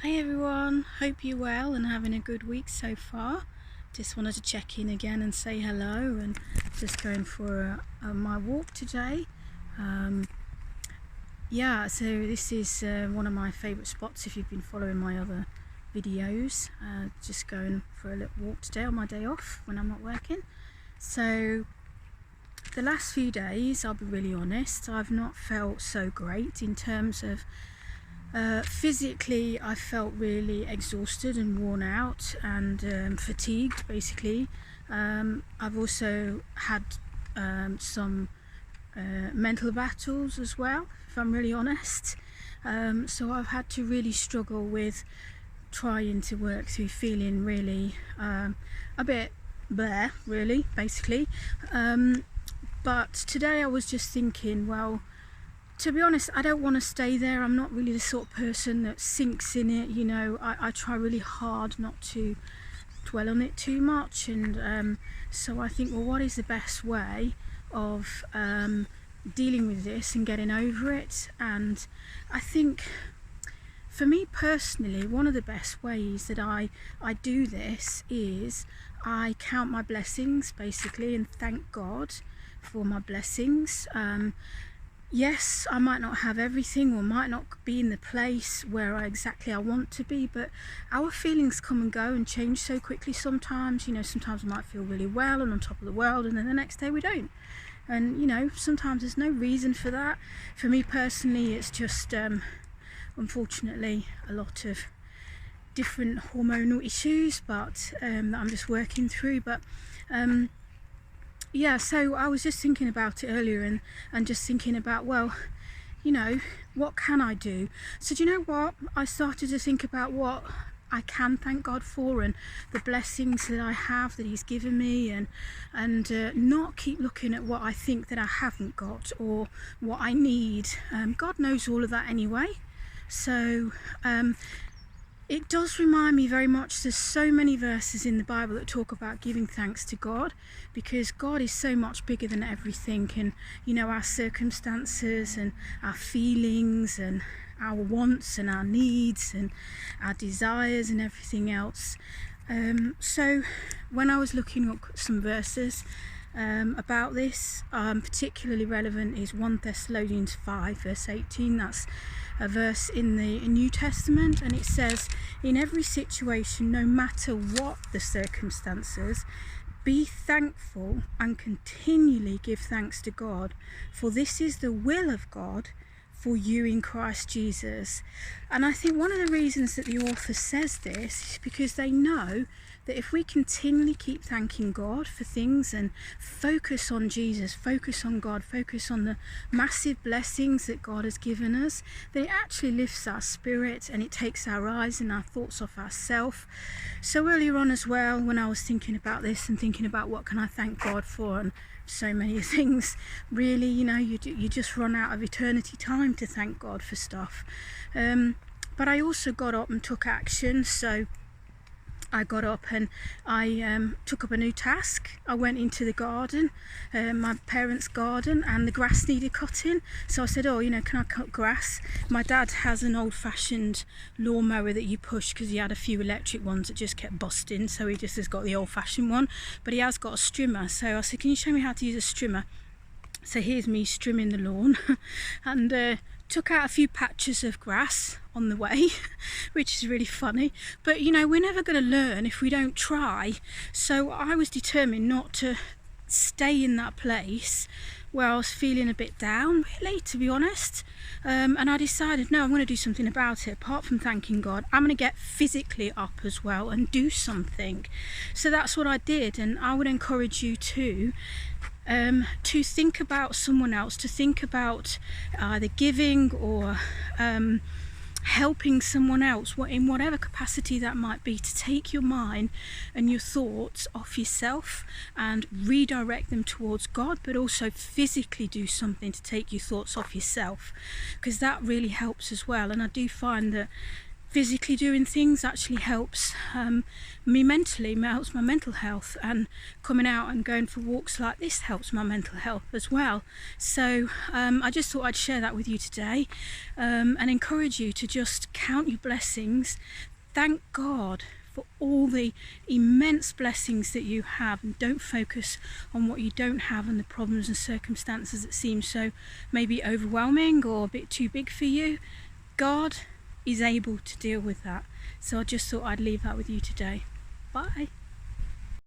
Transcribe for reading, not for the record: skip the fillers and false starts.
Hi everyone, hope you're well and having a good week so far. Just wanted to check in again and say hello, and just going for my walk today. So this is one of my favourite spots if you've been following my other videos. Just going for a little walk today on my day off when I'm not working. So the last few days, I'll be really honest, I've not felt so great in terms of physically. I felt really exhausted and worn out and fatigued basically. I've also had some mental battles as well, if I'm really honest. So I've had to really struggle with trying to work through feeling really a bit bleh, really, basically. But today I was just thinking, well, to be honest, I don't want to stay there. I'm not really the sort of person that sinks in it, you know. I try really hard not to dwell on it too much, and so I think, well, what is the best way of dealing with this and getting over it? And I think for me personally, one of the best ways that I do this is I count my blessings basically and thank God for my blessings. Yes, I might not have everything or might not be in the place where I want to be, but our feelings come and go and change so quickly sometimes. You know, sometimes we might feel really well and on top of the world, and then the next day we don't. And, you know, sometimes there's no reason for that. For me personally, it's just, unfortunately, a lot of different hormonal issues, but that I'm just working through. But so I was just thinking about it earlier and just thinking about, well, you know, what can I do? So do you know what? I started to think about what I can thank God for and the blessings that I have that He's given me, and not keep looking at what I think that I haven't got or what I need. God knows all of that anyway. So it does remind me very much, there's so many verses in the Bible that talk about giving thanks to God, because God is so much bigger than everything, and, you know, our circumstances and our feelings and our wants and our needs and our desires and everything else. So when I was looking up some verses about this, particularly relevant is 1 Thessalonians 5 verse 18. That's a verse in the New Testament, and it says, in every situation, no matter what the circumstances, be thankful and continually give thanks to God, for this is the will of God for you in Christ Jesus. And I think one of the reasons that the author says this is because they know that if we continually keep thanking God for things and focus on Jesus, focus on God, focus on the massive blessings that God has given us, that it actually lifts our spirit and it takes our eyes and our thoughts off ourselves. So earlier on as well, when I was thinking about this and thinking about what can I thank God for, and so many things, really, you know, you just run out of eternity time to thank God for stuff. But I also got up and took action. So I got up and I took up a new task. I went into the garden, my parents' garden, and the grass needed cutting. So I said, oh, you know, can I cut grass? My dad has an old-fashioned lawnmower that you push, because he had a few electric ones that just kept busting, so he just has got the old-fashioned one, but he has got a strimmer. So I said, can you show me how to use a strimmer? So here's me trimming the lawn and took out a few patches of grass on the way, which is really funny. But, you know, we're never going to learn if we don't try. So I was determined not to stay in that place where I was feeling a bit down, really, to be honest. And I decided, no, I'm going to do something about it. Apart from thanking God, I'm going to get physically up as well and do something. So that's what I did, and I would encourage you to think about someone else, to think about either giving or helping someone else, in whatever capacity that might be, to take your mind and your thoughts off yourself and redirect them towards God, but also physically do something to take your thoughts off yourself, because that really helps as well. And I do find that physically doing things actually helps me mentally, helps my mental health, and coming out and going for walks like this helps my mental health as well. So I just thought I'd share that with you today, and encourage you to just count your blessings. Thank God for all the immense blessings that you have, and don't focus on what you don't have and the problems and circumstances that seem so maybe overwhelming or a bit too big for you. God is able to deal with that. So I just thought I'd leave that with you today. Bye.